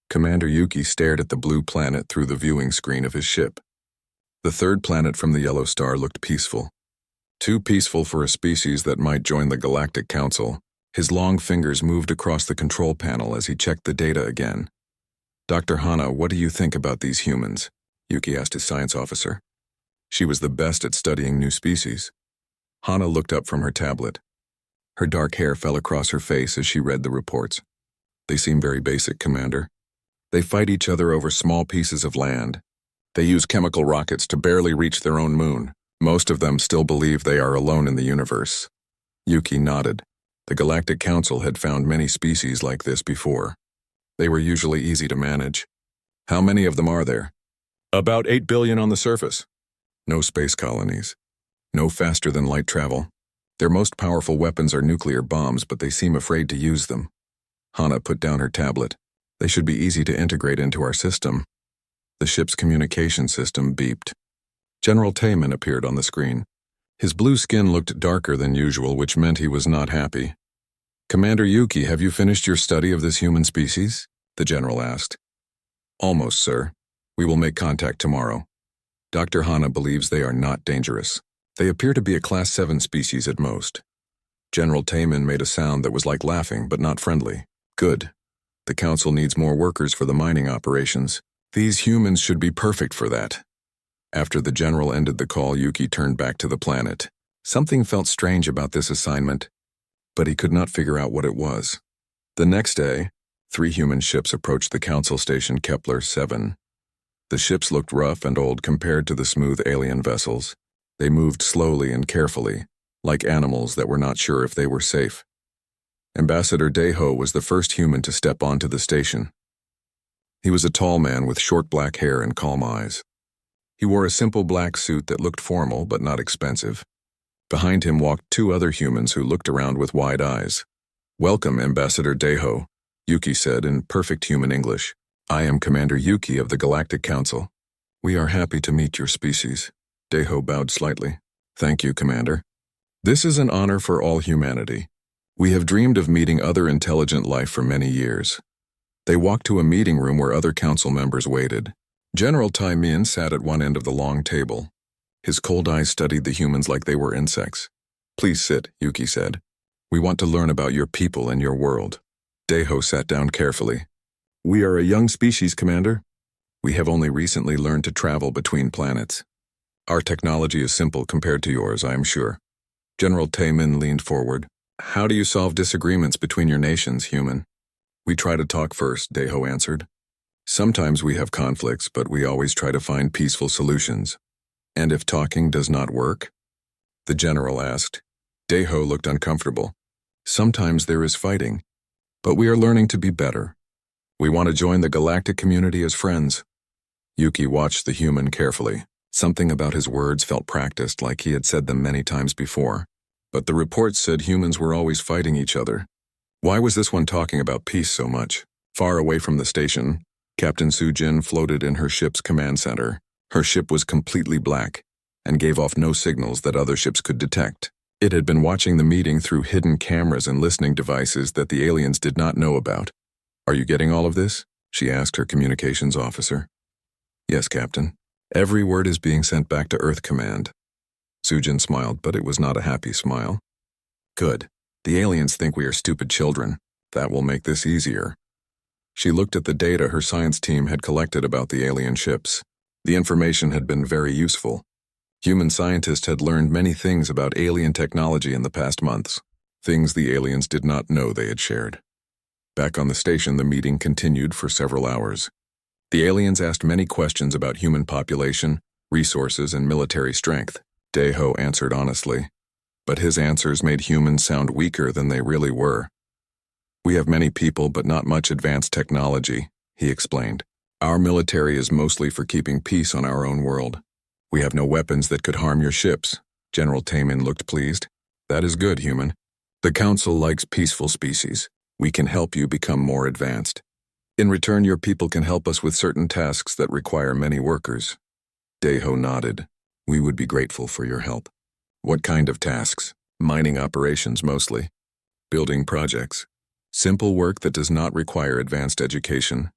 Commander Yuki stared at the blue planet through the viewing screen of his ship. The third planet from the yellow star looked peaceful. Too peaceful for a species that might join the Galactic Council. His long fingers moved across the control panel as he checked the data again. "Dr. Hana, what do you think about these humans?" Yuki asked his science officer. She was the best at studying new species. Hana looked up from her tablet. Her dark hair fell across her face as she read the reports. "They seem very basic, Commander. They fight each other over small pieces of land. They use chemical rockets to barely reach their own moon. Most of them still believe they are alone in the universe." Yuki nodded. The Galactic Council had found many species like this before. They were usually easy to manage. "How many of them are there?" "About 8 billion on the surface. No space colonies. No faster-than-light travel. Their most powerful weapons are nuclear bombs, but they seem afraid to use them." Hana put down her tablet. "They should be easy to integrate into our system." The ship's communication system beeped. General Tayman appeared on the screen. His blue skin looked darker than usual, which meant he was not happy. "Commander Yuki, have you finished your study of this human species?" the general asked. "Almost, sir. We will make contact tomorrow. Dr. Hana believes they are not dangerous. They appear to be a Class 7 species at most." General Tayman made a sound that was like laughing, but not friendly. "Good. The council needs more workers for the mining operations. These humans should be perfect for that." After the general ended the call, Yuki turned back to the planet. Something felt strange about this assignment, but he could not figure out what it was. The next day, 3 human ships approached the council station Kepler 7. The ships looked rough and old compared to the smooth alien vessels. They moved slowly and carefully, like animals that were not sure if they were safe. Ambassador Deho was the first human to step onto the station. He was a tall man with short black hair and calm eyes. He wore a simple black suit that looked formal but not expensive. Behind him walked 2 other humans who looked around with wide eyes. "Welcome, Ambassador Deho," Yuki said in perfect human English. "I am Commander Yuki of the Galactic Council. We are happy to meet your species." Deho bowed slightly. "Thank you, Commander. This is an honor for all humanity. We have dreamed of meeting other intelligent life for many years." They walked to a meeting room where other council members waited. General Tai Min sat at one end of the long table. His cold eyes studied the humans like they were insects. "Please sit," Yuki said. "We want to learn about your people and your world." Deho sat down carefully. "We are a young species, Commander. We have only recently learned to travel between planets. Our technology is simple compared to yours, I am sure." General Tayman leaned forward. "How do you solve disagreements between your nations, human?" "We try to talk first," Deho answered. "Sometimes we have conflicts, but we always try to find peaceful solutions." "And if talking does not work?" the general asked. Deho looked uncomfortable. "Sometimes there is fighting, but we are learning to be better. We want to join the galactic community as friends." Yuki watched the human carefully. Something about his words felt practiced, like he had said them many times before. But the reports said humans were always fighting each other. Why was this one talking about peace so much? Far away from the station, Captain Sujin floated in her ship's command center. Her ship was completely black and gave off no signals that other ships could detect. It had been watching the meeting through hidden cameras and listening devices that the aliens did not know about. "Are you getting all of this?" she asked her communications officer. "Yes, Captain. Every word is being sent back to Earth Command." Sujin smiled, but it was not a happy smile. "Good. The aliens think we are stupid children. That will make this easier." She looked at the data her science team had collected about the alien ships. The information had been very useful. Human scientists had learned many things about alien technology in the past months, things the aliens did not know they had shared. Back on the station, the meeting continued for several hours. The aliens asked many questions about human population, resources, and military strength. Deho answered honestly, but his answers made humans sound weaker than they really were. "We have many people, but not much advanced technology," he explained. "Our military is mostly for keeping peace on our own world. We have no weapons that could harm your ships." General Tayman looked pleased. "That is good, human. The Council likes peaceful species. We can help you become more advanced. In return, your people can help us with certain tasks that require many workers." Deho nodded. "We would be grateful for your help." "What kind of tasks?" "Mining operations mostly. Building projects. Simple work that does not require advanced education.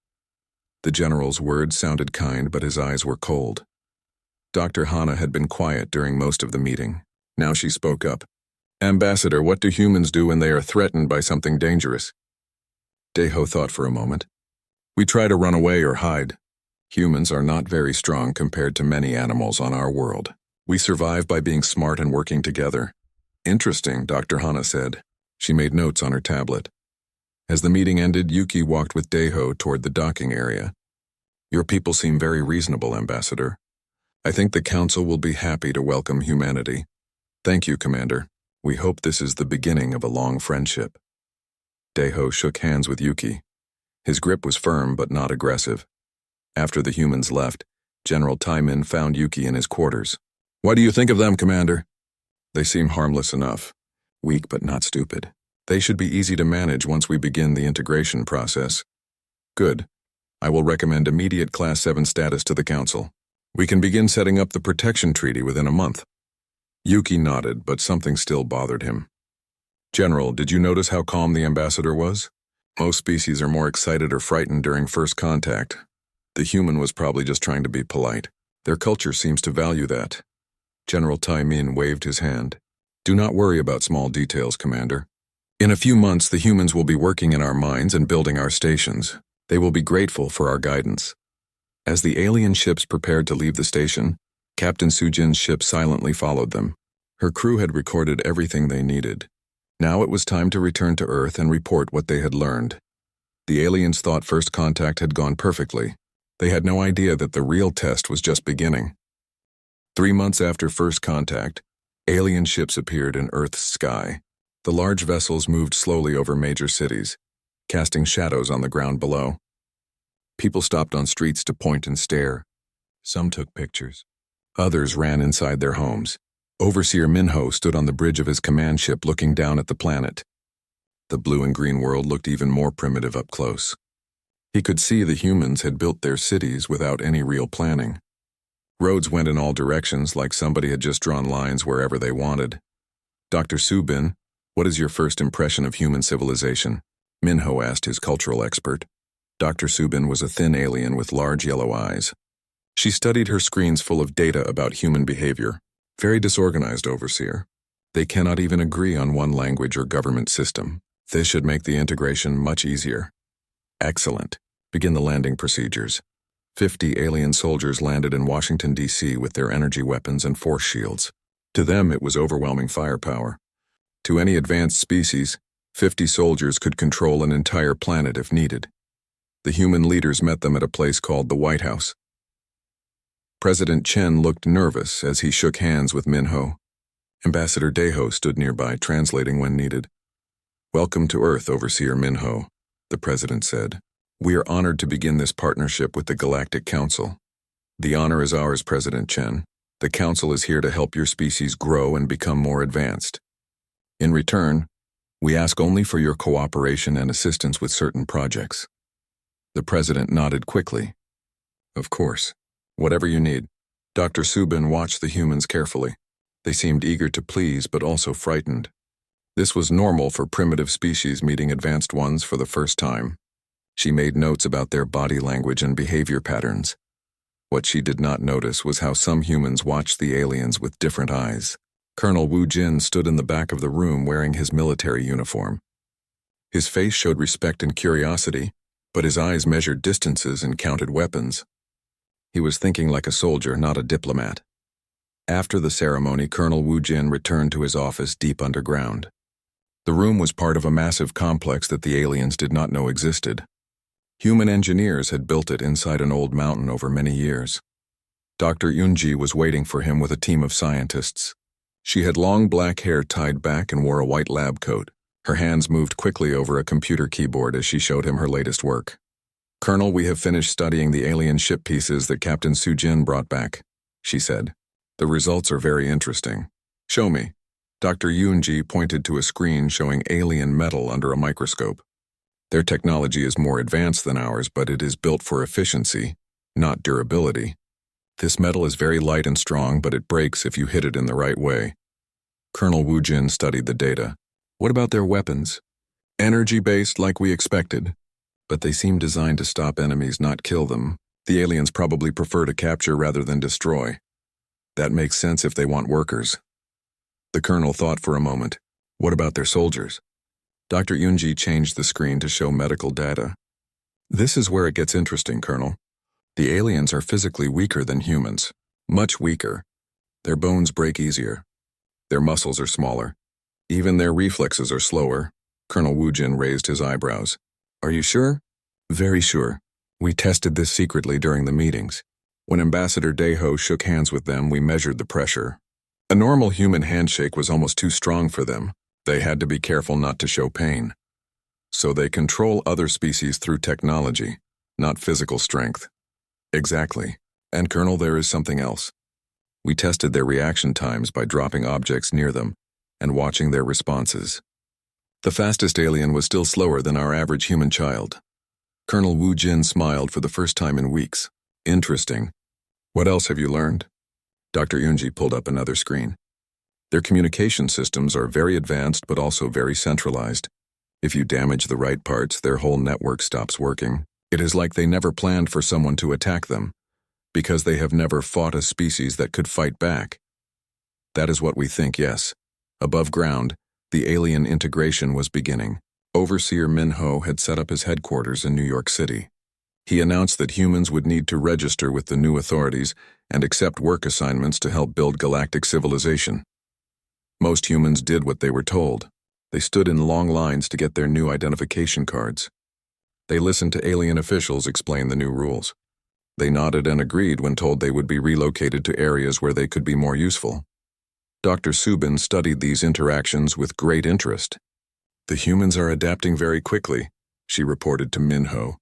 The general's words sounded kind, but his eyes were cold. Dr. Hana had been quiet during most of the meeting. Now she spoke up. Ambassador, what do humans do when they are threatened by something dangerous? Deho thought for a moment. We try to run away or hide. Humans are not very strong compared to many animals on our world. We survive by being smart and working together. Interesting, Dr. Hana said. She made notes on her tablet. As the meeting ended, Yuki walked with Deho toward the docking area. Your people seem very reasonable, Ambassador. I think the Council will be happy to welcome humanity. Thank you, Commander. We hope this is the beginning of a long friendship. Deho shook hands with Yuki. His grip was firm but not aggressive. After the humans left, General Taimin found Yuki in his quarters. What do you think of them, Commander? They seem harmless enough. Weak but not stupid. They should be easy to manage once we begin the integration process. Good. I will recommend immediate Class 7 status to the Council. We can begin setting up the protection treaty within a month. Yuki nodded, but something still bothered him. General, did you notice how calm the ambassador was? Most species are more excited or frightened during first contact. The human was probably just trying to be polite. Their culture seems to value that. General Taimin waved his hand. Do not worry about small details, Commander. In a few months, the humans will be working in our mines and building our stations. They will be grateful for our guidance. As the alien ships prepared to leave the station, Captain Sujin's ship silently followed them. Her crew had recorded everything they needed. Now it was time to return to Earth and report what they had learned. The aliens thought first contact had gone perfectly. They had no idea that the real test was just beginning. 3 months after first contact, alien ships appeared in Earth's sky. The large vessels moved slowly over major cities, casting shadows on the ground below. People stopped on streets to point and stare. Some took pictures. Others ran inside their homes. Overseer Minho stood on the bridge of his command ship looking down at the planet. The blue and green world looked even more primitive up close. He could see the humans had built their cities without any real planning. Roads went in all directions like somebody had just drawn lines wherever they wanted. Dr. Subin, what is your first impression of human civilization? Minho asked his cultural expert. Dr. Subin was a thin alien with large yellow eyes. She studied her screens full of data about human behavior. Very disorganized, Overseer. They cannot even agree on one language or government system. This should make the integration much easier. Excellent. Begin the landing procedures. 50 alien soldiers landed in Washington, D.C. with their energy weapons and force shields. To them, it was overwhelming firepower. To any advanced species, 50 soldiers could control an entire planet if needed. The human leaders met them at a place called the White House. President Chen looked nervous as he shook hands with Minho. Ambassador Deho stood nearby, translating when needed. Welcome to Earth, Overseer Minho, the president said. We are honored to begin this partnership with the Galactic Council. The honor is ours, President Chen. The Council is here to help your species grow and become more advanced. In return, we ask only for your cooperation and assistance with certain projects. The president nodded quickly. Of course. Whatever you need. Dr. Subin watched the humans carefully. They seemed eager to please but also frightened. This was normal for primitive species meeting advanced ones for the first time. She made notes about their body language and behavior patterns. What she did not notice was how some humans watched the aliens with different eyes. Colonel Wu Jin stood in the back of the room wearing his military uniform. His face showed respect and curiosity, but his eyes measured distances and counted weapons. He was thinking like a soldier, not a diplomat. After the ceremony, Colonel Wu Jin returned to his office deep underground. The room was part of a massive complex that the aliens did not know existed. Human engineers had built it inside an old mountain over many years. Dr. Yunji was waiting for him with a team of scientists. She had long black hair tied back and wore a white lab coat. Her hands moved quickly over a computer keyboard as she showed him her latest work. Colonel, we have finished studying the alien ship pieces that Captain Sujin brought back, she said. The results are very interesting. Show me. Dr. Yunji pointed to a screen showing alien metal under a microscope. Their technology is more advanced than ours, but it is built for efficiency, not durability. This metal is very light and strong, but it breaks if you hit it in the right way. Colonel Wu Jin studied the data. What about their weapons? Energy-based like we expected. But they seem designed to stop enemies, not kill them. The aliens probably prefer to capture rather than destroy. That makes sense if they want workers. The colonel thought for a moment. What about their soldiers? Dr. Yunji changed the screen to show medical data. This is where it gets interesting, Colonel. The aliens are physically weaker than humans. Much weaker. Their bones break easier. Their muscles are smaller. Even their reflexes are slower. Colonel Wu Jin raised his eyebrows. Are you sure? Very sure. We tested this secretly during the meetings. When Ambassador Deho shook hands with them, we measured the pressure. A normal human handshake was almost too strong for them. They had to be careful not to show pain. So they control other species through technology, not physical strength. Exactly. And Colonel, there is something else. We tested their reaction times by dropping objects near them and watching their responses. The fastest alien was still slower than our average human child. Colonel Wu Jin smiled for the first time in weeks. Interesting. What else have you learned? Dr. Yunji pulled up another screen. Their communication systems are very advanced but also very centralized. If you damage the right parts, their whole network stops working. It is like they never planned for someone to attack them, because they have never fought a species that could fight back. That is what we think, yes. Above ground, the alien integration was beginning. Overseer Min Ho had set up his headquarters in New York City. He announced that humans would need to register with the new authorities and accept work assignments to help build galactic civilization. Most humans did what they were told. They stood in long lines to get their new identification cards. They listened to alien officials explain the new rules. They nodded and agreed when told they would be relocated to areas where they could be more useful. Dr. Subin studied these interactions with great interest. The humans are adapting very quickly, she reported to Min Ho.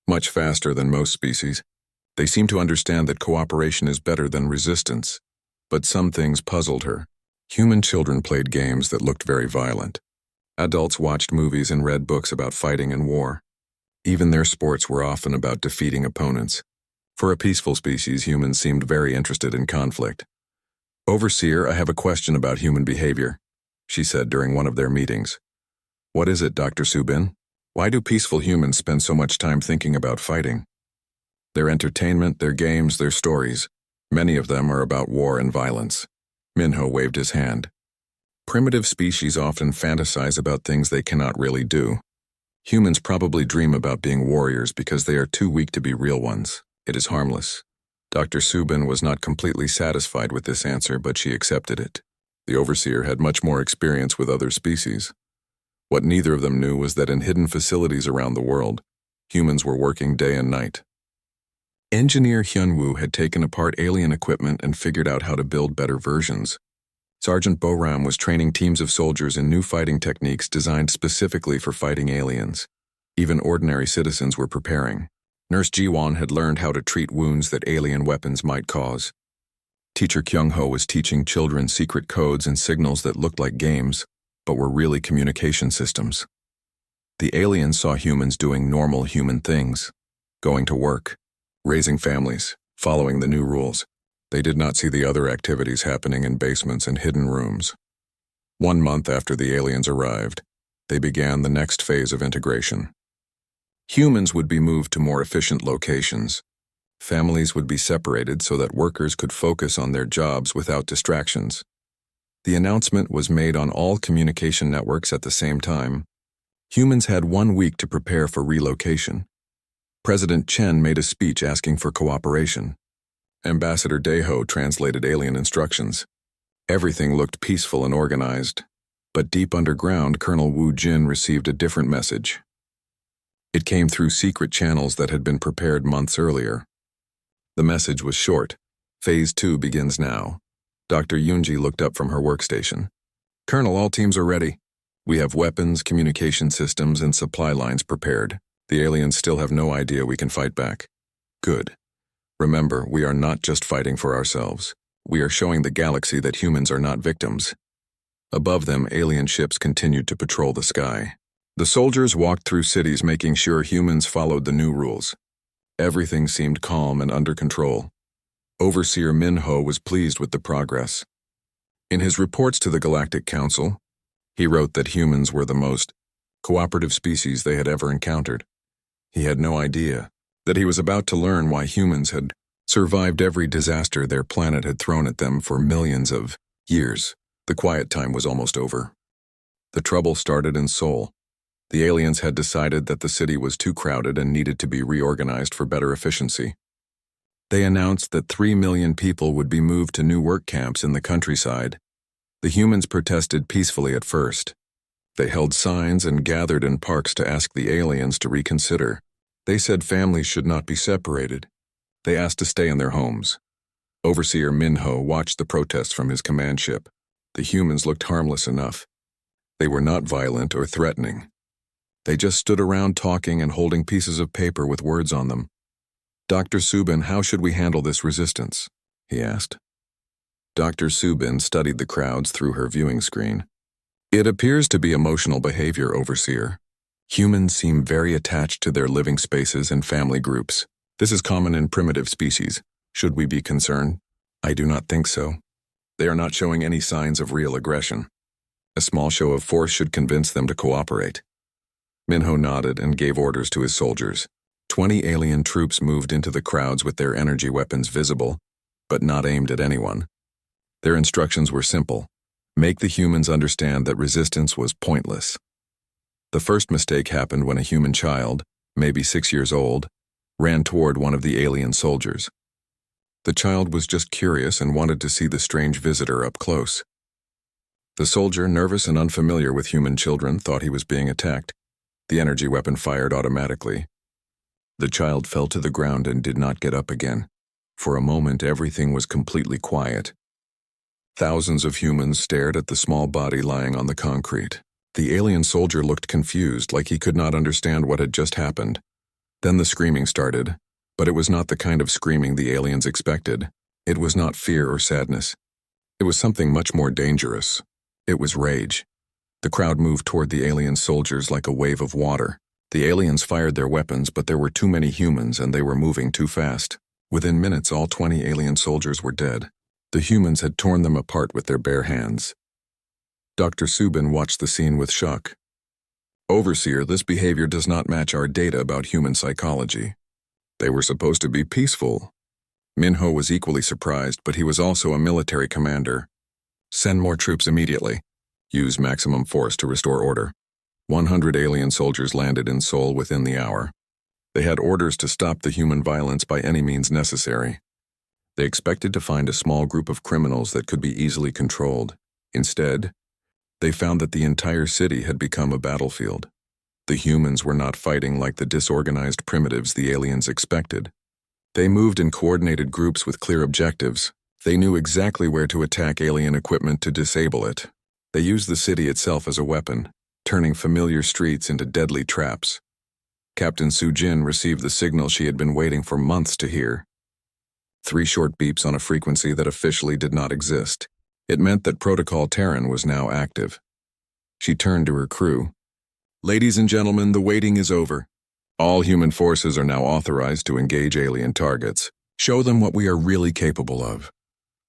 Much faster than most species. They seem to understand that cooperation is better than resistance. But some things puzzled her. Human children played games that looked very violent. Adults watched movies and read books about fighting and war. Even their sports were often about defeating opponents. For a peaceful species, humans seemed very interested in conflict. Overseer, I have a question about human behavior, she said during one of their meetings. What is it, Dr. Subin? Why do peaceful humans spend so much time thinking about fighting? Their entertainment, their games, their stories, many of them are about war and violence. Minho waved his hand. Primitive species often fantasize about things they cannot really do. Humans probably dream about being warriors because they are too weak to be real ones. It is harmless. Dr. Subin was not completely satisfied with this answer, but she accepted it. The overseer had much more experience with other species. What neither of them knew was that in hidden facilities around the world, humans were working day and night. Engineer Hyunwoo had taken apart alien equipment and figured out how to build better versions. Sergeant Boram was training teams of soldiers in new fighting techniques designed specifically for fighting aliens. Even ordinary citizens were preparing. Nurse Jiwon had learned how to treat wounds that alien weapons might cause. Teacher Kyung-ho was teaching children secret codes and signals that looked like games, but were really communication systems. The aliens saw humans doing normal human things, going to work, raising families, following the new rules. They did not see the other activities happening in basements and hidden rooms. 1 month after the aliens arrived, they began the next phase of integration. Humans would be moved to more efficient locations. Families would be separated so that workers could focus on their jobs without distractions. The announcement was made on all communication networks at the same time. Humans had 1 week to prepare for relocation. President Chen made a speech asking for cooperation. Ambassador Deho translated alien instructions. Everything looked peaceful and organized. But deep underground, Colonel Wu Jin received a different message. It came through secret channels that had been prepared months earlier. The message was short. Phase 2 begins now. Dr. Yunji looked up from her workstation. Colonel, all teams are ready. We have weapons, communication systems, and supply lines prepared. The aliens still have no idea we can fight back. Good. Remember, we are not just fighting for ourselves. We are showing the galaxy that humans are not victims. Above them, alien ships continued to patrol the sky. The soldiers walked through cities making sure humans followed the new rules. Everything seemed calm and under control. Overseer Min Ho was pleased with the progress. In his reports to the Galactic Council, he wrote that humans were the most cooperative species they had ever encountered. He had no idea that he was about to learn why humans had survived every disaster their planet had thrown at them for millions of years. The quiet time was almost over. The trouble started in Seoul. The aliens had decided that the city was too crowded and needed to be reorganized for better efficiency. They announced that 3 million people would be moved to new work camps in the countryside. The humans protested peacefully at first. They held signs and gathered in parks to ask the aliens to reconsider. They said families should not be separated. They asked to stay in their homes. Overseer Minho watched the protests from his command ship. The humans looked harmless enough. They were not violent or threatening. They just stood around talking and holding pieces of paper with words on them. "Dr. Subin, how should we handle this resistance?" he asked. Dr. Subin studied the crowds through her viewing screen. "It appears to be emotional behavior, Overseer. Humans seem very attached to their living spaces and family groups. This is common in primitive species. Should we be concerned? I do not think so. They are not showing any signs of real aggression. A small show of force should convince them to cooperate." Minho nodded and gave orders to his soldiers. 20 alien troops moved into the crowds with their energy weapons visible, but not aimed at anyone. Their instructions were simple: make the humans understand that resistance was pointless. The first mistake happened when a human child, maybe 6 years old, ran toward one of the alien soldiers. The child was just curious and wanted to see the strange visitor up close. The soldier, nervous and unfamiliar with human children, thought he was being attacked. The energy weapon fired automatically. The child fell to the ground and did not get up again. For a moment, everything was completely quiet. Thousands of humans stared at the small body lying on the concrete. The alien soldier looked confused, like he could not understand what had just happened. Then the screaming started, but it was not the kind of screaming the aliens expected. It was not fear or sadness. It was something much more dangerous. It was rage. The crowd moved toward the alien soldiers like a wave of water. The aliens fired their weapons, but there were too many humans and they were moving too fast. Within minutes, all 20 alien soldiers were dead. The humans had torn them apart with their bare hands. Dr. Subin watched the scene with shock. "Overseer, this behavior does not match our data about human psychology. They were supposed to be peaceful." Minho was equally surprised, but he was also a military commander. "Send more troops immediately. Use maximum force to restore order." 100 alien soldiers landed in Seoul within the hour. They had orders to stop the human violence by any means necessary. They expected to find a small group of criminals that could be easily controlled. Instead, they found that the entire city had become a battlefield. The humans were not fighting like the disorganized primitives the aliens expected. They moved in coordinated groups with clear objectives. They knew exactly where to attack alien equipment to disable it. They used the city itself as a weapon, turning familiar streets into deadly traps. Captain Sujin received the signal she had been waiting for months to hear. 3 short beeps on a frequency that officially did not exist. It meant that Protocol Terran was now active. She turned to her crew. "Ladies and gentlemen, the waiting is over. All human forces are now authorized to engage alien targets. Show them what we are really capable of."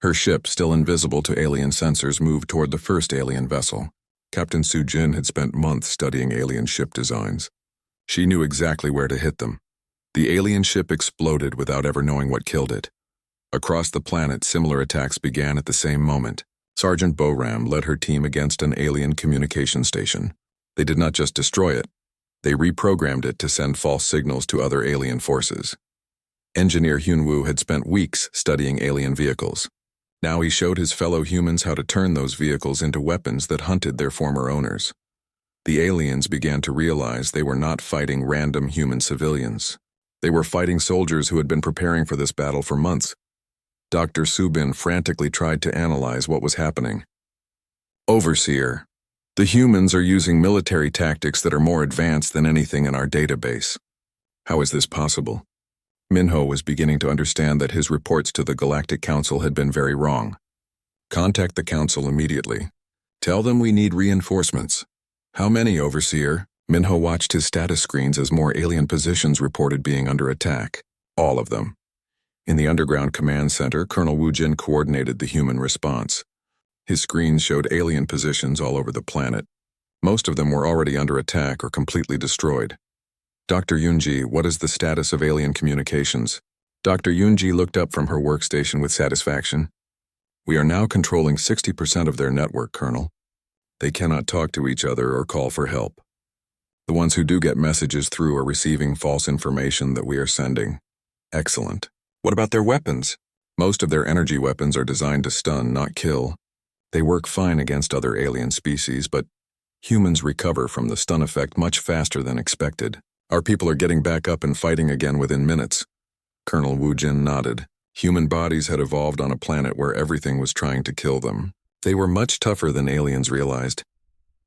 Her ship, still invisible to alien sensors, moved toward the first alien vessel. Captain Sujin had spent months studying alien ship designs. She knew exactly where to hit them. The alien ship exploded without ever knowing what killed it. Across the planet, similar attacks began at the same moment. Sergeant Boram led her team against an alien communication station. They did not just destroy it. They reprogrammed it to send false signals to other alien forces. Engineer Hyunwoo had spent weeks studying alien vehicles. Now he showed his fellow humans how to turn those vehicles into weapons that hunted their former owners. The aliens began to realize they were not fighting random human civilians. They were fighting soldiers who had been preparing for this battle for months. Dr. Subin frantically tried to analyze what was happening. "Overseer, the humans are using military tactics that are more advanced than anything in our database. How is this possible?" Minho was beginning to understand that his reports to the Galactic Council had been very wrong. "Contact the Council immediately. Tell them we need reinforcements." "How many, Overseer?" Minho watched his status screens as more alien positions reported being under attack. All of them. In the underground command center, Colonel Woojin coordinated the human response. His screens showed alien positions all over the planet. Most of them were already under attack or completely destroyed. Dr. Yunji, what is the status of alien communications? Dr. Yunji looked up from her workstation with satisfaction. We are now controlling 60% of their network, Colonel. They cannot talk to each other or call for help. The ones who do get messages through are receiving false information that we are sending. Excellent. What about their weapons? Most of their energy weapons are designed to stun, not kill. They work fine against other alien species, but humans recover from the stun effect much faster than expected. Our people are getting back up and fighting again within minutes. Colonel Wu Jin nodded. Human bodies had evolved on a planet where everything was trying to kill them. They were much tougher than aliens realized.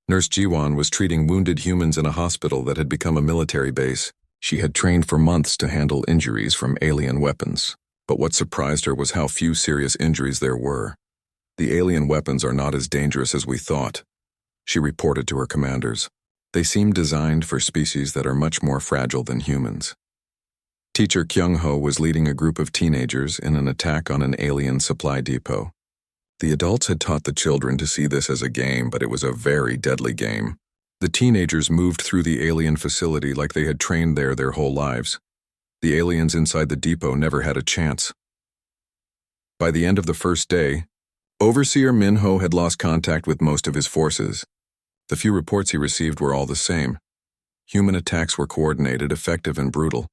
Nurse Jiwan was treating wounded humans in a hospital that had become a military base. She had trained for months to handle injuries from alien weapons. But what surprised her was how few serious injuries there were. The alien weapons are not as dangerous as we thought, she reported to her commanders. They seem designed for species that are much more fragile than humans. Teacher Kyung-ho was leading a group of teenagers in an attack on an alien supply depot. The adults had taught the children to see this as a game, but it was a very deadly game. The teenagers moved through the alien facility like they had trained there their whole lives. The aliens inside the depot never had a chance. By the end of the first day, Overseer Minho had lost contact with most of his forces. The few reports he received were all the same. Human attacks were coordinated, effective, and brutal.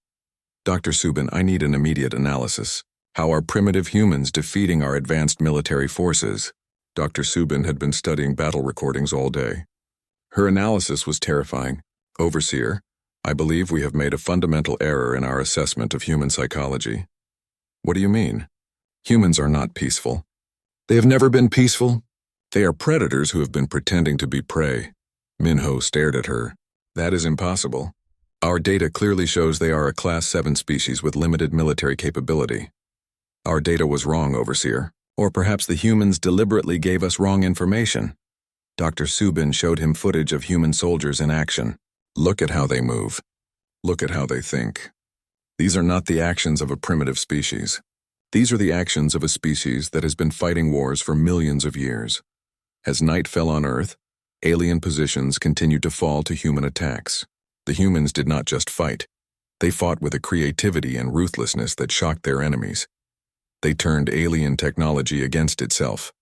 Dr. Subin, I need an immediate analysis. How are primitive humans defeating our advanced military forces? Dr. Subin had been studying battle recordings all day. Her analysis was terrifying. Overseer, I believe we have made a fundamental error in our assessment of human psychology. What do you mean? Humans are not peaceful. They have never been peaceful. They are predators who have been pretending to be prey. Minho stared at her. That is impossible. Our data clearly shows they are a Class 7 species with limited military capability. Our data was wrong, Overseer. Or perhaps the humans deliberately gave us wrong information. Dr. Subin showed him footage of human soldiers in action. Look at how they move. Look at how they think. These are not the actions of a primitive species. These are the actions of a species that has been fighting wars for millions of years. As night fell on Earth, alien positions continued to fall to human attacks. The humans did not just fight. They fought with a creativity and ruthlessness that shocked their enemies. They turned alien technology against itself.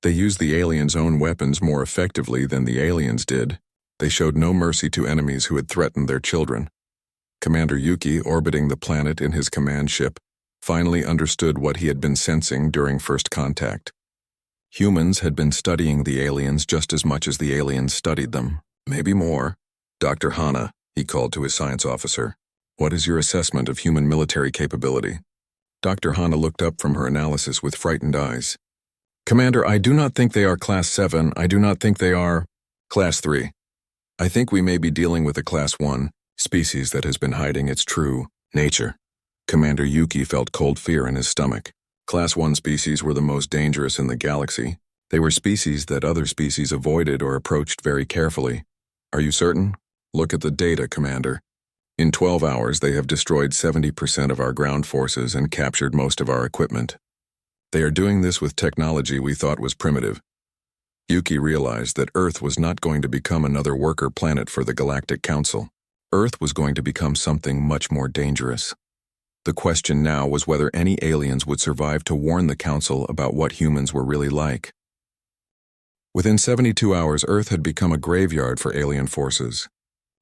They used the aliens' own weapons more effectively than the aliens did. They showed no mercy to enemies who had threatened their children. Commander Yuki, orbiting the planet in his command ship, finally understood what he had been sensing during first contact. Humans had been studying the aliens just as much as the aliens studied them, maybe more. Dr. Hana, he called to his science officer, what is your assessment of human military capability? Dr. Hana looked up from her analysis with frightened eyes. Commander, I do not think they are Class 7. I do not think they are Class 3. I think we may be dealing with a Class 1 species that has been hiding its true nature. Commander Yuki felt cold fear in his stomach. Class 1 species were the most dangerous in the galaxy. They were species that other species avoided or approached very carefully. Are you certain? Look at the data, Commander. In 12 hours, they have destroyed 70% of our ground forces and captured most of our equipment. They are doing this with technology we thought was primitive. Yuki realized that Earth was not going to become another worker planet for the Galactic Council. Earth was going to become something much more dangerous. The question now was whether any aliens would survive to warn the Council about what humans were really like. Within 72 hours, Earth had become a graveyard for alien forces.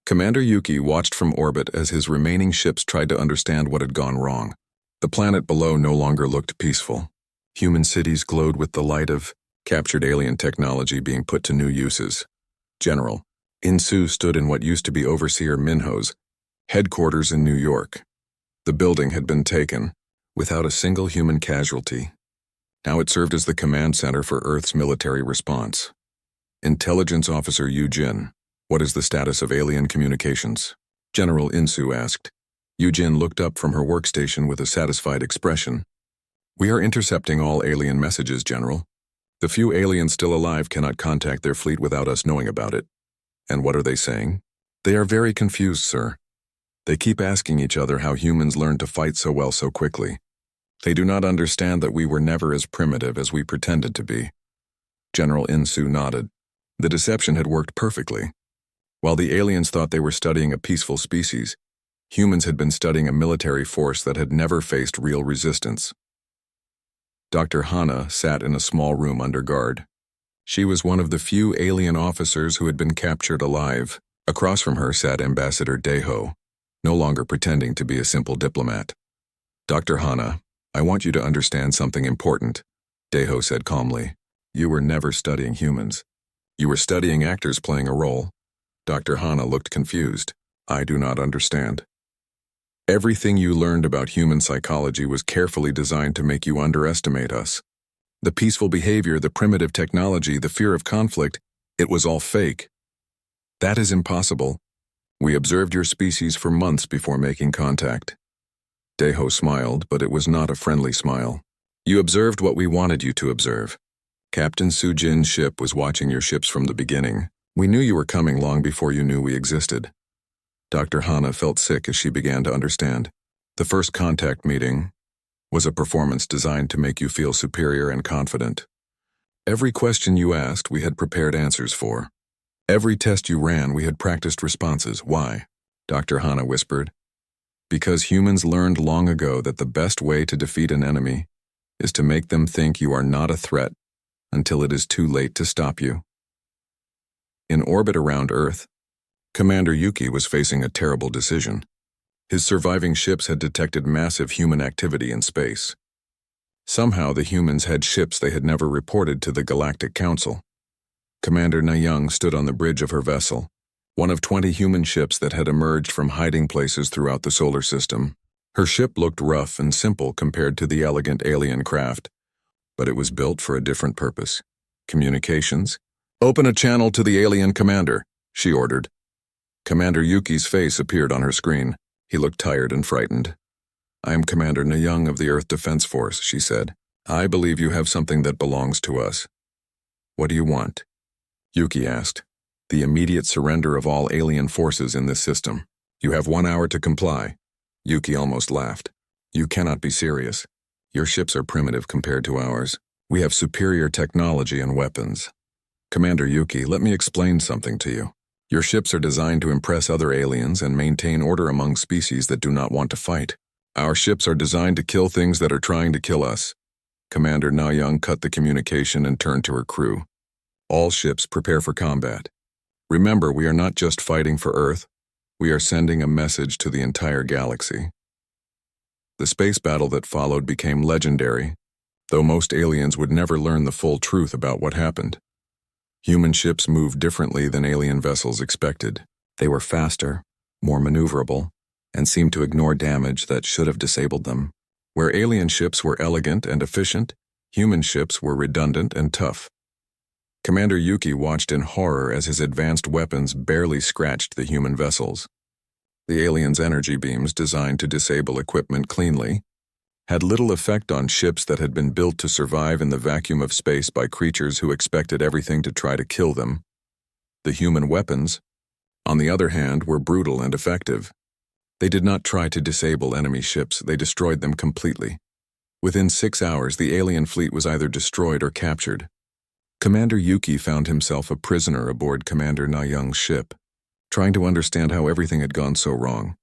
Commander Yuki watched from orbit as his remaining ships tried to understand what had gone wrong. The planet below no longer looked peaceful. Human cities glowed with the light of captured alien technology being put to new uses. General Insu stood in what used to be Overseer Minho's headquarters in New York. The building had been taken, without a single human casualty. Now it served as the command center for Earth's military response. Intelligence Officer Yu Jin, what is the status of alien communications? General Insu asked. Yu Jin looked up from her workstation with a satisfied expression. We are intercepting all alien messages, General. The few aliens still alive cannot contact their fleet without us knowing about it. And what are they saying? They are very confused, sir. They keep asking each other how humans learned to fight so well so quickly. They do not understand that we were never as primitive as we pretended to be. General Insu nodded. The deception had worked perfectly. While the aliens thought they were studying a peaceful species, Humans had been studying a military force that had never faced real resistance. Dr. Hana sat in a small room under guard. She was one of the few alien officers who had been captured alive. Across from her sat Ambassador Deho, no longer pretending to be a simple diplomat. Dr. Hana, I want you to understand something important, Deho said calmly. You were never studying humans. You were studying actors playing a role. Dr. Hana looked confused. I do not understand. Everything you learned about human psychology was carefully designed to make you underestimate us. The peaceful behavior, the primitive technology, the fear of conflict, it was all fake. That is impossible. We observed your species for months before making contact. Deho smiled, but it was not a friendly smile. You observed what we wanted you to observe. Captain Sujin's ship was watching your ships from the beginning. We knew you were coming long before you knew we existed. Dr. Hana felt sick as she began to understand. The first contact meeting was a performance designed to make you feel superior and confident. Every question you asked, we had prepared answers for. Every test you ran, we had practiced responses. Why? Dr. Hana whispered. Because humans learned long ago that the best way to defeat an enemy is to make them think you are not a threat until it is too late to stop you. In orbit around Earth, Commander Yuki was facing a terrible decision. His surviving ships had detected massive human activity in space. Somehow the humans had ships they had never reported to the Galactic Council. Commander Nayang stood on the bridge of her vessel, one of 20 human ships that had emerged from hiding places throughout the solar system. Her ship looked rough and simple compared to the elegant alien craft, but it was built for a different purpose. Communications. Open a channel to the alien commander, she ordered. Commander Yuki's face appeared on her screen. He looked tired and frightened. I am Commander Nayang of the Earth Defense Force, she said. I believe you have something that belongs to us. What do you want? Yuki asked. The immediate surrender of all alien forces in this system. You have 1 hour to comply. Yuki almost laughed. You cannot be serious. Your ships are primitive compared to ours. We have superior technology and weapons. Commander Yuki, let me explain something to you. Your ships are designed to impress other aliens and maintain order among species that do not want to fight. Our ships are designed to kill things that are trying to kill us. Commander Nayang cut the communication and turned to her crew. All ships prepare for combat. Remember, we are not just fighting for Earth. We are sending a message to the entire galaxy. The space battle that followed became legendary, though most aliens would never learn the full truth about what happened. Human ships moved differently than alien vessels expected. They were faster, more maneuverable, and seemed to ignore damage that should have disabled them. Where alien ships were elegant and efficient, human ships were redundant and tough. Commander Yuki watched in horror as his advanced weapons barely scratched the human vessels. The aliens' energy beams, designed to disable equipment cleanly, had little effect on ships that had been built to survive in the vacuum of space by creatures who expected everything to try to kill them. The human weapons, on the other hand, were brutal and effective. They did not try to disable enemy ships, they destroyed them completely. Within 6 hours, the alien fleet was either destroyed or captured. Commander Yuki found himself a prisoner aboard Commander Nayang's ship, trying to understand how everything had gone so wrong.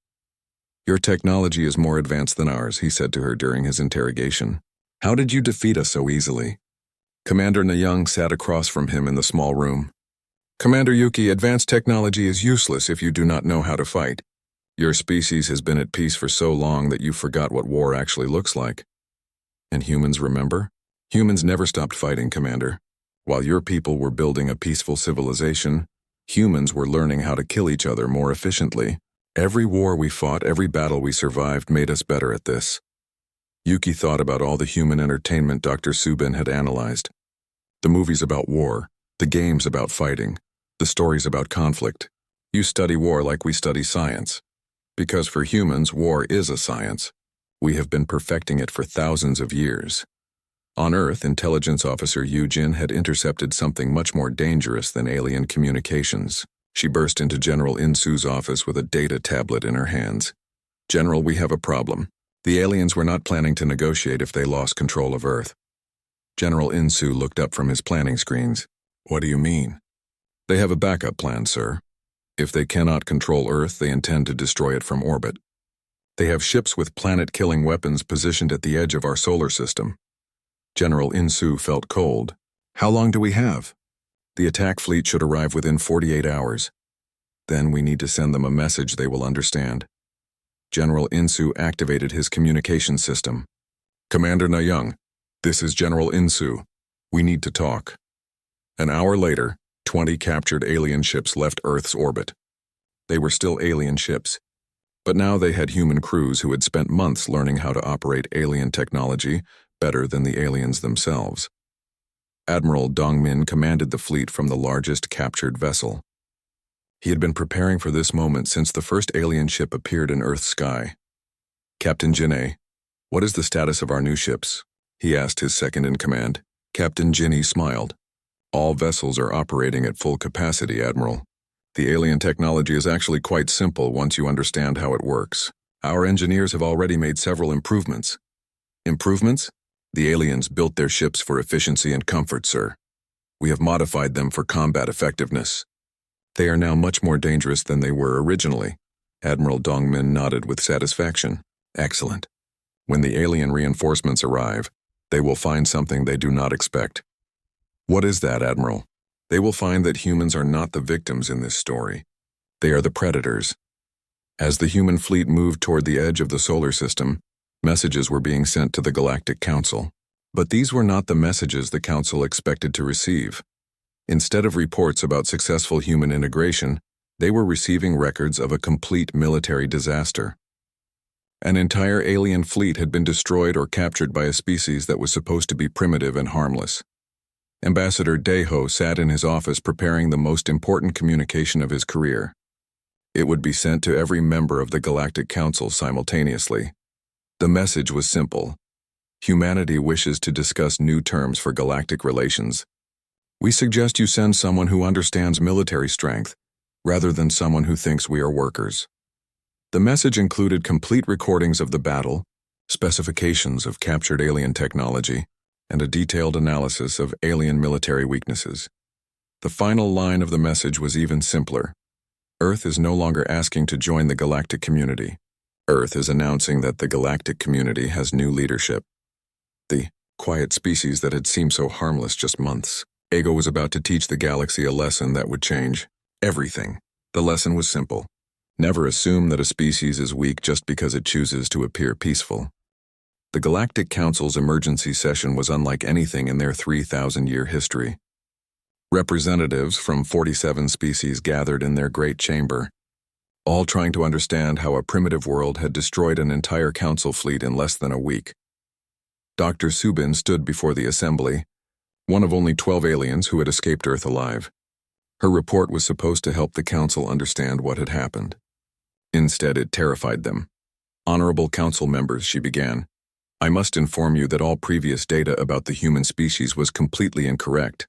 Your technology is more advanced than ours, he said to her during his interrogation. How did you defeat us so easily? Commander Nayang sat across from him in the small room. Commander Yuki, advanced technology is useless if you do not know how to fight. Your species has been at peace for so long that you forgot what war actually looks like. And humans remember? Humans never stopped fighting, Commander. While your people were building a peaceful civilization, humans were learning how to kill each other more efficiently. Every war we fought, every battle we survived made us better at this. Yuki thought about all the human entertainment Dr. Subin had analyzed. The movies about war, the games about fighting, the stories about conflict. You study war like we study science. Because for humans, war is a science. We have been perfecting it for thousands of years. On Earth, Intelligence Officer Yujin had intercepted something much more dangerous than alien communications. She burst into General Insu's office with a data tablet in her hands. General, we have a problem. The aliens were not planning to negotiate if they lost control of Earth. General Insu looked up from his planning screens. What do you mean? They have a backup plan, sir. If they cannot control Earth, they intend to destroy it from orbit. They have ships with planet-killing weapons positioned at the edge of our solar system. General Insu felt cold. How long do we have? The attack fleet should arrive within 48 hours. Then we need to send them a message they will understand. General Insu activated his communication system. Commander Nayung, this is General Insu. We need to talk. An hour later, 20 captured alien ships left Earth's orbit. They were still alien ships, but now they had human crews who had spent months learning how to operate alien technology better than the aliens themselves. Admiral Dongmin commanded the fleet from the largest captured vessel. He had been preparing for this moment since the first alien ship appeared in Earth's sky. Captain Jinne, what is the status of our new ships? He asked his second-in-command. Captain Jinne smiled. All vessels are operating at full capacity, Admiral. The alien technology is actually quite simple once you understand how it works. Our engineers have already made several improvements. Improvements? The aliens built their ships for efficiency and comfort, sir. We have modified them for combat effectiveness. They are now much more dangerous than they were originally. Admiral Dongmin nodded with satisfaction. Excellent. When the alien reinforcements arrive, they will find something they do not expect. What is that, Admiral? They will find that humans are not the victims in this story. They are the predators. As the human fleet moved toward the edge of the solar system, messages were being sent to the Galactic Council. But these were not the messages the Council expected to receive. Instead of reports about successful human integration, they were receiving records of a complete military disaster. An entire alien fleet had been destroyed or captured by a species that was supposed to be primitive and harmless. Ambassador Deho sat in his office preparing the most important communication of his career. It would be sent to every member of the Galactic Council simultaneously. The message was simple. Humanity wishes to discuss new terms for galactic relations. We suggest you send someone who understands military strength, rather than someone who thinks we are workers. The message included complete recordings of the battle, specifications of captured alien technology, and a detailed analysis of alien military weaknesses. The final line of the message was even simpler. Earth is no longer asking to join the galactic community. Earth is announcing that the galactic community has new leadership. The quiet species that had seemed so harmless just months. Ego was about to teach the galaxy a lesson that would change everything. The lesson was simple. Never assume that a species is weak just because it chooses to appear peaceful. The Galactic Council's emergency session was unlike anything in their 3,000-year history. Representatives from 47 species gathered in their great chamber, all trying to understand how a primitive world had destroyed an entire council fleet in less than a week. Dr. Subin stood before the assembly, one of only 12 aliens who had escaped Earth alive. Her report was supposed to help the council understand what had happened. Instead, it terrified them. Honorable council members, she began. I must inform you that all previous data about the human species was completely incorrect.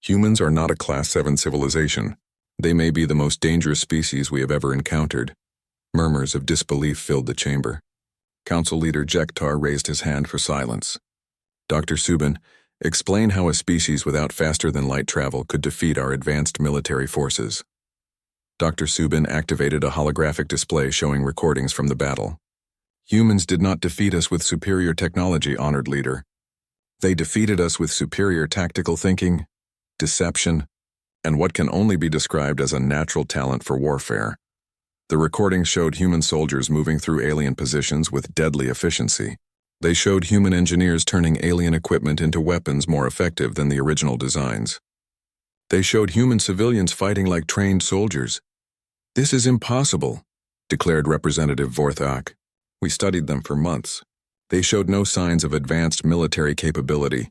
Humans are not a Class 7 civilization. They may be the most dangerous species we have ever encountered. Murmurs of disbelief filled the chamber. Council leader Jektar raised his hand for silence. Dr. Subin, explain how a species without faster-than-light travel could defeat our advanced military forces. Dr. Subin activated a holographic display showing recordings from the battle. Humans did not defeat us with superior technology, honored leader. They defeated us with superior tactical thinking, deception, and what can only be described as a natural talent for warfare. The recordings showed human soldiers moving through alien positions with deadly efficiency. They showed human engineers turning alien equipment into weapons more effective than the original designs. They showed human civilians fighting like trained soldiers. This is impossible, declared Representative Vorthak. We studied them for months. They showed no signs of advanced military capability.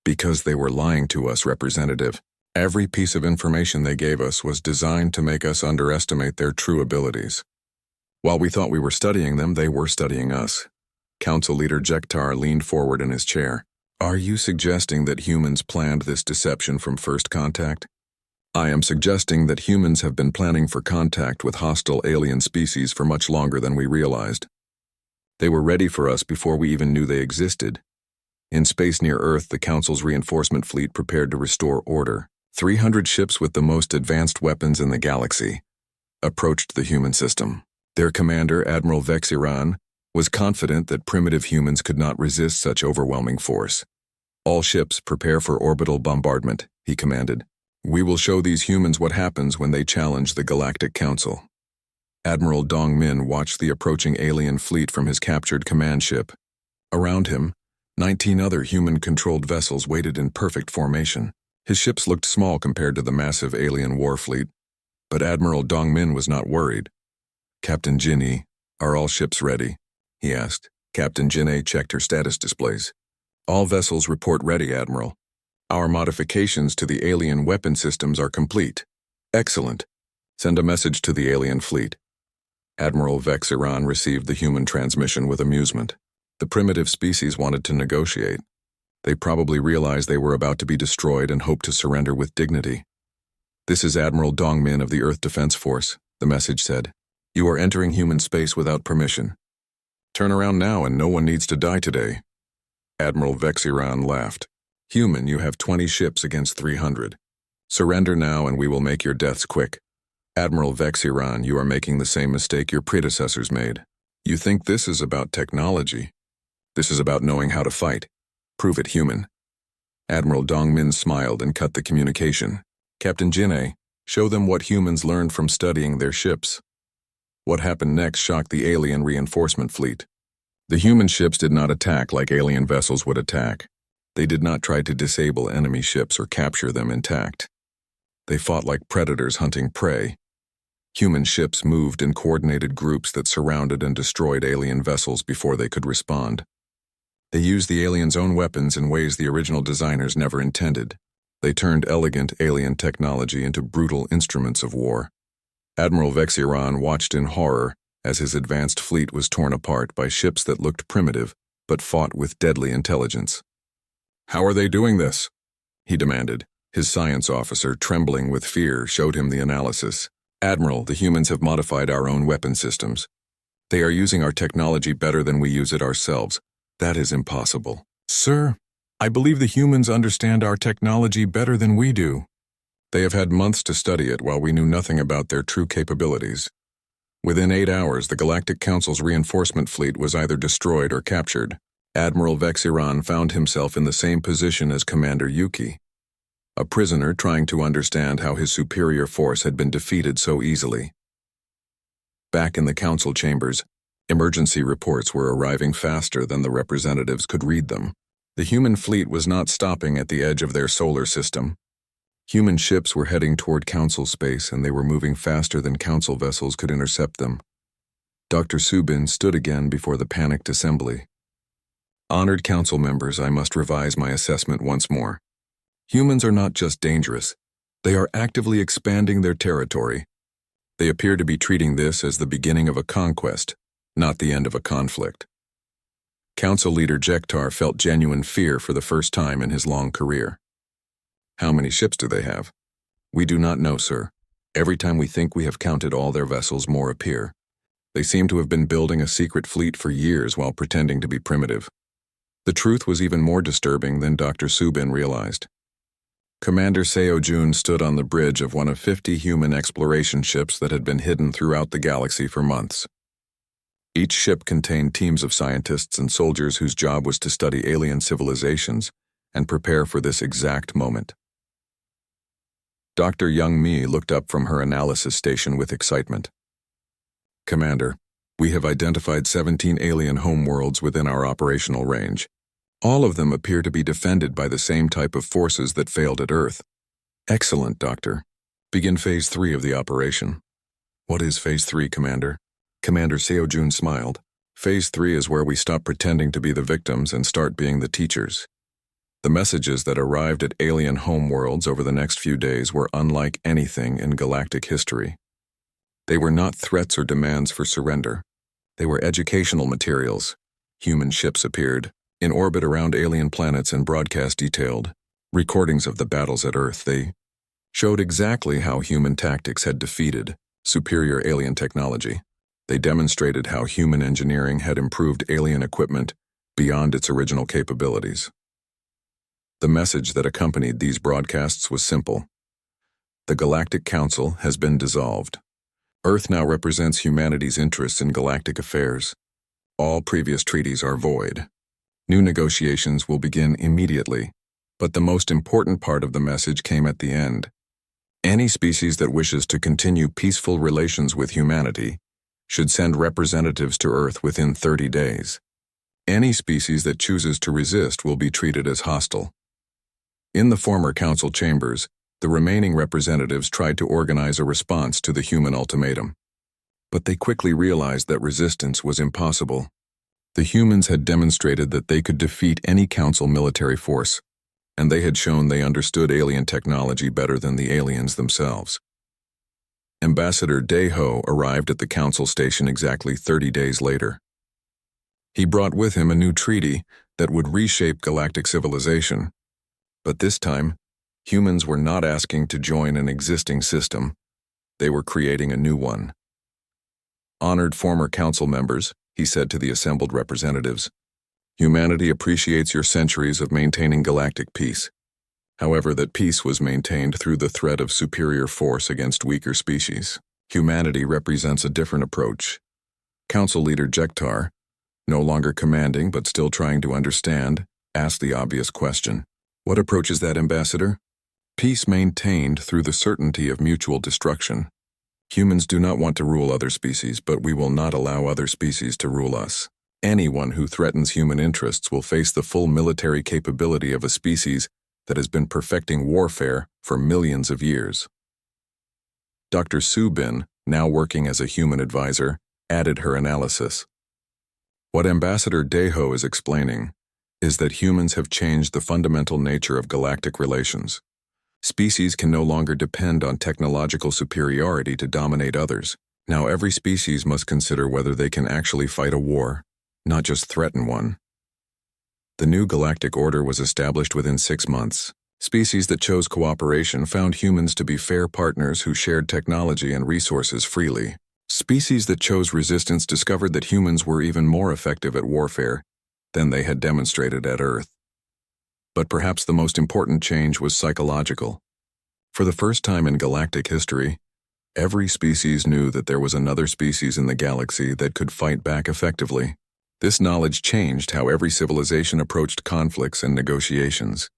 Because they were lying to us, Representative. Every piece of information they gave us was designed to make us underestimate their true abilities. While we thought we were studying them, they were studying us. Council leader Jektar leaned forward in his chair. Are you suggesting that humans planned this deception from first contact? I am suggesting that humans have been planning for contact with hostile alien species for much longer than we realized. They were ready for us before we even knew they existed. In space near Earth, the Council's reinforcement fleet prepared to restore order. 300 ships with the most advanced weapons in the galaxy approached the human system. Their commander, Admiral Vexiran, was confident that primitive humans could not resist such overwhelming force. "All ships prepare for orbital bombardment," he commanded. "We will show these humans what happens when they challenge the Galactic Council." Admiral Dong Min watched the approaching alien fleet from his captured command ship. Around him, 19 other human-controlled vessels waited in perfect formation. His ships looked small compared to the massive alien war fleet, but Admiral Dong Min was not worried. "Captain Jinni, are all ships ready?" he asked. Captain Jinni checked her status displays. "All vessels report ready, Admiral. Our modifications to the alien weapon systems are complete." "Excellent. Send a message to the alien fleet." Admiral Vexiran received the human transmission with amusement. The primitive species wanted to negotiate. They probably realized they were about to be destroyed and hoped to surrender with dignity. "This is Admiral Dong Min of the Earth Defense Force," the message said. "You are entering human space without permission. Turn around now and no one needs to die today." Admiral Vexiran laughed. "Human, you have 20 ships against 300. Surrender now and we will make your deaths quick." "Admiral Vexiran, you are making the same mistake your predecessors made. You think this is about technology. This is about knowing how to fight. Prove it, human." Admiral Dong Min smiled and cut the communication. "Captain Jinni, show them what humans learned from studying their ships." What happened next shocked the alien reinforcement fleet. The human ships did not attack like alien vessels would attack. They did not try to disable enemy ships or capture them intact. They fought like predators hunting prey. Human ships moved in coordinated groups that surrounded and destroyed alien vessels before they could respond. They used the aliens' own weapons in ways the original designers never intended. They turned elegant alien technology into brutal instruments of war. Admiral Vexiran watched in horror as his advanced fleet was torn apart by ships that looked primitive but fought with deadly intelligence. "How are they doing this?" he demanded. His science officer, trembling with fear, showed him the analysis. "Admiral, the humans have modified our own weapon systems. They are using our technology better than we use it ourselves. That is impossible." "Sir, I believe the humans understand our technology better than we do." "They have had months to study it while we knew nothing about their true capabilities. Within 8 hours, the Galactic Council's reinforcement fleet was either destroyed or captured." Admiral Vexiran found himself in the same position as Commander Yuki, a prisoner trying to understand how his superior force had been defeated so easily. Back in the council chambers, emergency reports were arriving faster than the representatives could read them. The human fleet was not stopping at the edge of their solar system. Human ships were heading toward council space, and they were moving faster than council vessels could intercept them. Dr. Subin stood again before the panicked assembly. "Honored council members, I must revise my assessment once more. Humans are not just dangerous. They are actively expanding their territory. They appear to be treating this as the beginning of a conquest, not the end of a conflict." Council leader Jektar felt genuine fear for the first time in his long career. "How many ships do they have?" "We do not know, sir. Every time we think we have counted all their vessels, more appear. They seem to have been building a secret fleet for years while pretending to be primitive." The truth was even more disturbing than Dr. Subin realized. Commander Seo Jun stood on the bridge of one of 50 human exploration ships that had been hidden throughout the galaxy for months. Each ship contained teams of scientists and soldiers whose job was to study alien civilizations and prepare for this exact moment. Dr. Young Mi looked up from her analysis station with excitement. "Commander, we have identified 17 alien homeworlds within our operational range. All of them appear to be defended by the same type of forces that failed at Earth." "Excellent, Doctor. Begin Phase 3 of the operation." "What is Phase 3, Commander?" Commander Seojun smiled. "Phase 3 is where we stop pretending to be the victims and start being the teachers." The messages that arrived at alien homeworlds over the next few days were unlike anything in galactic history. They were not threats or demands for surrender. They were educational materials. Human ships appeared, in orbit around alien planets, and broadcast detailed recordings of the battles at Earth. They showed exactly how human tactics had defeated superior alien technology. They demonstrated how human engineering had improved alien equipment beyond its original capabilities. The message that accompanied these broadcasts was simple. The Galactic Council has been dissolved. Earth now represents humanity's interests in galactic affairs. All previous treaties are void. New negotiations will begin immediately, but the most important part of the message came at the end. Any species that wishes to continue peaceful relations with humanity should send representatives to Earth within 30 days. Any species that chooses to resist will be treated as hostile. In the former council chambers, the remaining representatives tried to organize a response to the human ultimatum. But they quickly realized that resistance was impossible. The humans had demonstrated that they could defeat any council military force, and they had shown they understood alien technology better than the aliens themselves. Ambassador Deho arrived at the council station exactly 30 days later. He brought with him a new treaty that would reshape galactic civilization. But this time, humans were not asking to join an existing system. They were creating a new one. Honored former council members, he said to the assembled representatives, humanity appreciates your centuries of maintaining galactic peace. However, that peace was maintained through the threat of superior force against weaker species. Humanity represents a different approach. Council leader Jektar, no longer commanding but still trying to understand, asked the obvious question. What approach is that, Ambassador? Peace maintained through the certainty of mutual destruction. Humans do not want to rule other species, but we will not allow other species to rule us. Anyone who threatens human interests will face the full military capability of a species that has been perfecting warfare for millions of years. Dr. Subin, now working as a human advisor, added her analysis. What Ambassador Deho is explaining is that humans have changed the fundamental nature of galactic relations. Species can no longer depend on technological superiority to dominate others. Now every species must consider whether they can actually fight a war, not just threaten one. The new galactic order was established within 6 months. Species that chose cooperation found humans to be fair partners who shared technology and resources freely. Species that chose resistance discovered that humans were even more effective at warfare than they had demonstrated at Earth. But perhaps the most important change was psychological. For the first time in galactic history, every species knew that there was another species in the galaxy that could fight back effectively. This knowledge changed how every civilization approached conflicts and negotiations.